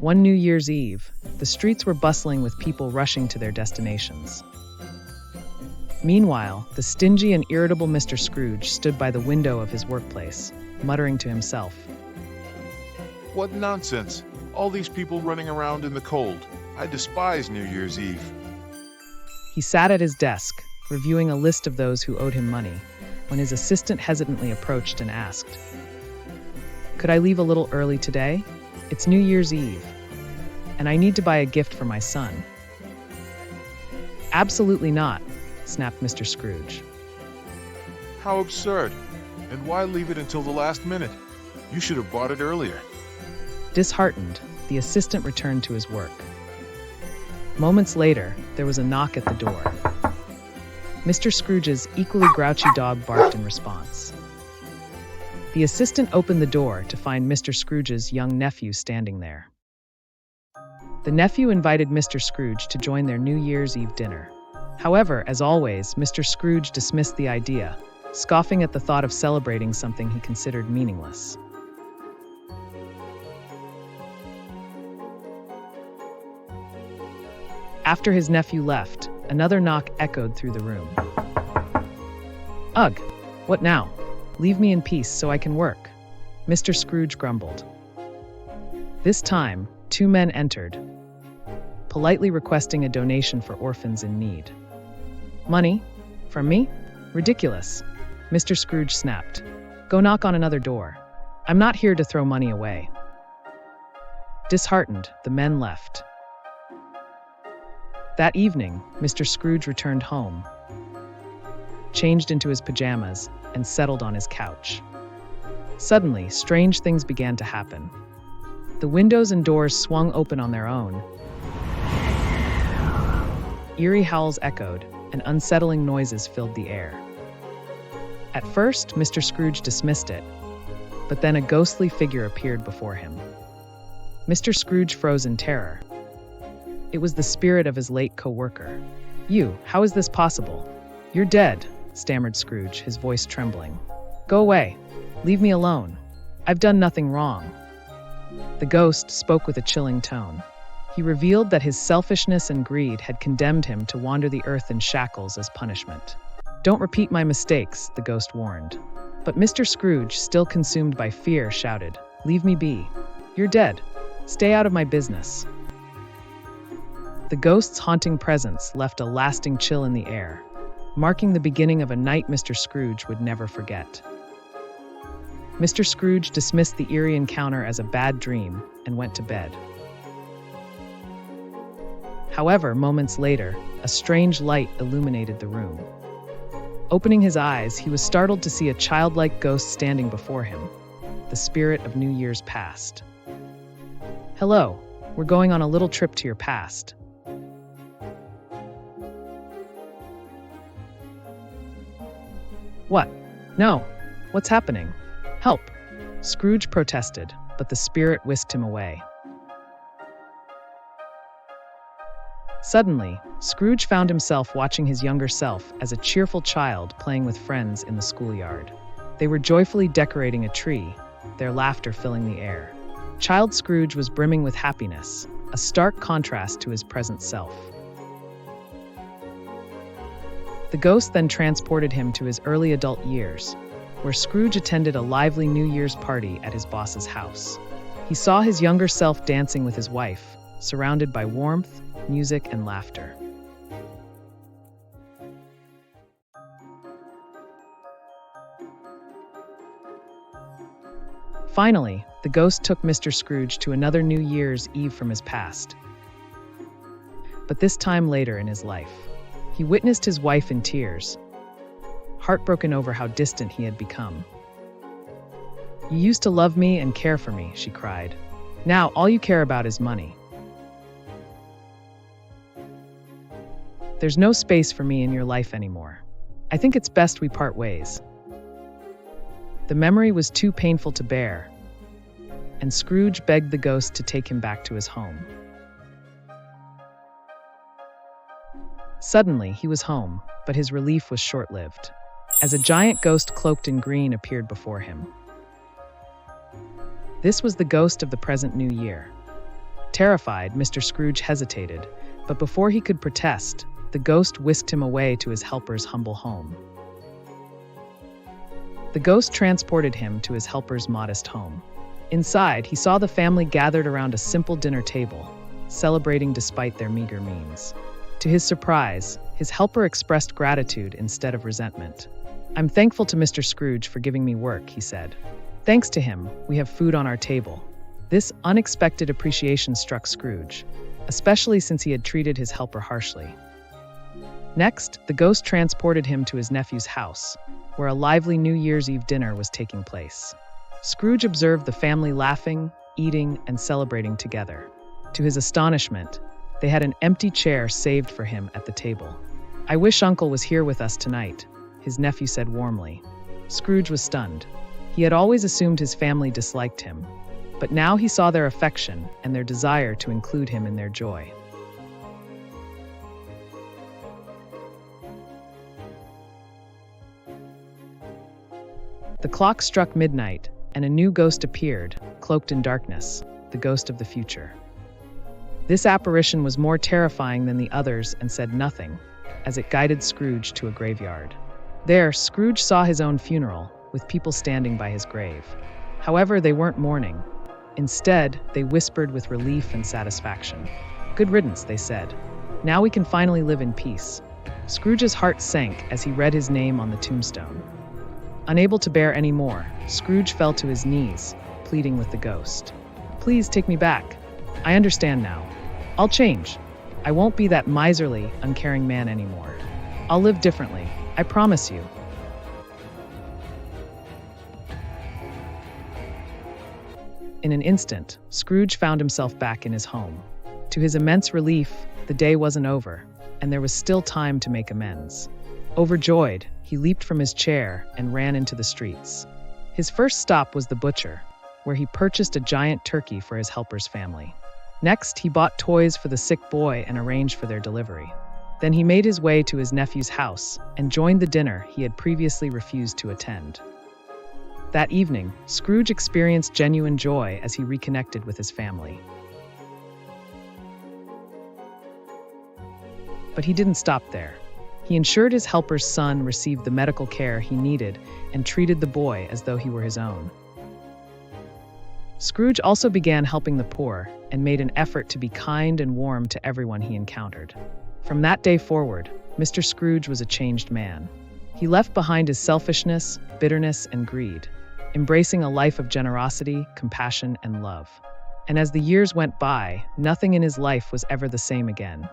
One New Year's Eve, the streets were bustling with people rushing to their destinations. Meanwhile, the stingy and irritable Mr. Scrooge stood by the window of his workplace, muttering to himself. What nonsense! All these people running around in the cold. I despise New Year's Eve. He sat at his desk, reviewing a list of those who owed him money, when his assistant hesitantly approached and asked, "Could I leave a little early today? It's New Year's Eve, and I need to buy a gift for my son." "Absolutely not," snapped Mr. Scrooge. How absurd! And why leave it until the last minute? You should have bought it earlier. Disheartened, the assistant returned to his work. Moments later, there was a knock at the door. Mr. Scrooge's equally grouchy dog barked in response. The assistant opened the door to find Mr. Scrooge's young nephew standing there. The nephew invited Mr. Scrooge to join their New Year's Eve dinner. However, as always, Mr. Scrooge dismissed the idea, scoffing at the thought of celebrating something he considered meaningless. After his nephew left, another knock echoed through the room. "Ugh, what now? Leave me in peace so I can work," Mr. Scrooge grumbled. This time, two men entered, politely requesting a donation for orphans in need. "Money? From me? Ridiculous," Mr. Scrooge snapped. "Go knock on another door. I'm not here to throw money away." Disheartened, the men left. That evening, Mr. Scrooge returned home, changed into his pajamas, and settled on his couch. Suddenly, strange things began to happen. The windows and doors swung open on their own. Eerie howls echoed, and unsettling noises filled the air. At first, Mr. Scrooge dismissed it, but then a ghostly figure appeared before him. Mr. Scrooge froze in terror. It was the spirit of his late co-worker. "You, how is this possible? You're dead," stammered Scrooge, his voice trembling. "Go away. Leave me alone. I've done nothing wrong." The ghost spoke with a chilling tone. He revealed that his selfishness and greed had condemned him to wander the earth in shackles as punishment. "Don't repeat my mistakes," the ghost warned. But Mr. Scrooge, still consumed by fear, shouted, "Leave me be. You're dead. Stay out of my business." The ghost's haunting presence left a lasting chill in the air, marking the beginning of a night Mr. Scrooge would never forget. Mr. Scrooge dismissed the eerie encounter as a bad dream and went to bed. However, moments later, a strange light illuminated the room. Opening his eyes, he was startled to see a childlike ghost standing before him, the spirit of New Year's past. "Hello, we're going on a little trip to your past." "What? No. What's happening? Help!" Scrooge protested, but the spirit whisked him away. Suddenly, Scrooge found himself watching his younger self as a cheerful child playing with friends in the schoolyard. They were joyfully decorating a tree, their laughter filling the air. Child Scrooge was brimming with happiness, a stark contrast to his present self. The ghost then transported him to his early adult years, where Scrooge attended a lively New Year's party at his boss's house. He saw his younger self dancing with his wife, surrounded by warmth, music, and laughter. Finally, the ghost took Mr. Scrooge to another New Year's Eve from his past. But this time later in his life, he witnessed his wife in tears, heartbroken over how distant he had become. "You used to love me and care for me," she cried. "Now all you care about is money. There's no space for me in your life anymore. I think it's best we part ways." The memory was too painful to bear, and Scrooge begged the ghost to take him back to his home. Suddenly, he was home, but his relief was short-lived, as a giant ghost cloaked in green appeared before him. This was the ghost of the present New Year. Terrified, Mr. Scrooge hesitated, but before he could protest, the ghost whisked him away to his helper's humble home. The ghost transported him to his helper's modest home. Inside, he saw the family gathered around a simple dinner table, celebrating despite their meager means. To his surprise, his helper expressed gratitude instead of resentment. "I'm thankful to Mr. Scrooge for giving me work," he said. "Thanks to him, we have food on our table." This unexpected appreciation struck Scrooge, especially since he had treated his helper harshly. Next, the ghost transported him to his nephew's house, where a lively New Year's Eve dinner was taking place. Scrooge observed the family laughing, eating, and celebrating together. To his astonishment, they had an empty chair saved for him at the table. "I wish Uncle was here with us tonight," his nephew said warmly. Scrooge was stunned. He had always assumed his family disliked him, but now he saw their affection and their desire to include him in their joy. The clock struck midnight, and a new ghost appeared, cloaked in darkness, the ghost of the future. This apparition was more terrifying than the others and said nothing, as it guided Scrooge to a graveyard. There, Scrooge saw his own funeral, with people standing by his grave. However, they weren't mourning. Instead, they whispered with relief and satisfaction. "Good riddance," they said. "Now we can finally live in peace." Scrooge's heart sank as he read his name on the tombstone. Unable to bear any more, Scrooge fell to his knees, pleading with the ghost. "Please take me back. I understand now. I'll change. I won't be that miserly, uncaring man anymore. I'll live differently. I promise you." In an instant, Scrooge found himself back in his home. To his immense relief, the day wasn't over, and there was still time to make amends. Overjoyed, he leaped from his chair and ran into the streets. His first stop was the butcher, where he purchased a giant turkey for his helper's family. Next, he bought toys for the sick boy and arranged for their delivery. Then he made his way to his nephew's house and joined the dinner he had previously refused to attend. That evening, Scrooge experienced genuine joy as he reconnected with his family. But he didn't stop there. He ensured his helper's son received the medical care he needed and treated the boy as though he were his own. Scrooge also began helping the poor and made an effort to be kind and warm to everyone he encountered. From that day forward, Mr. Scrooge was a changed man. He left behind his selfishness, bitterness, and greed, embracing a life of generosity, compassion, and love. And as the years went by, nothing in his life was ever the same again.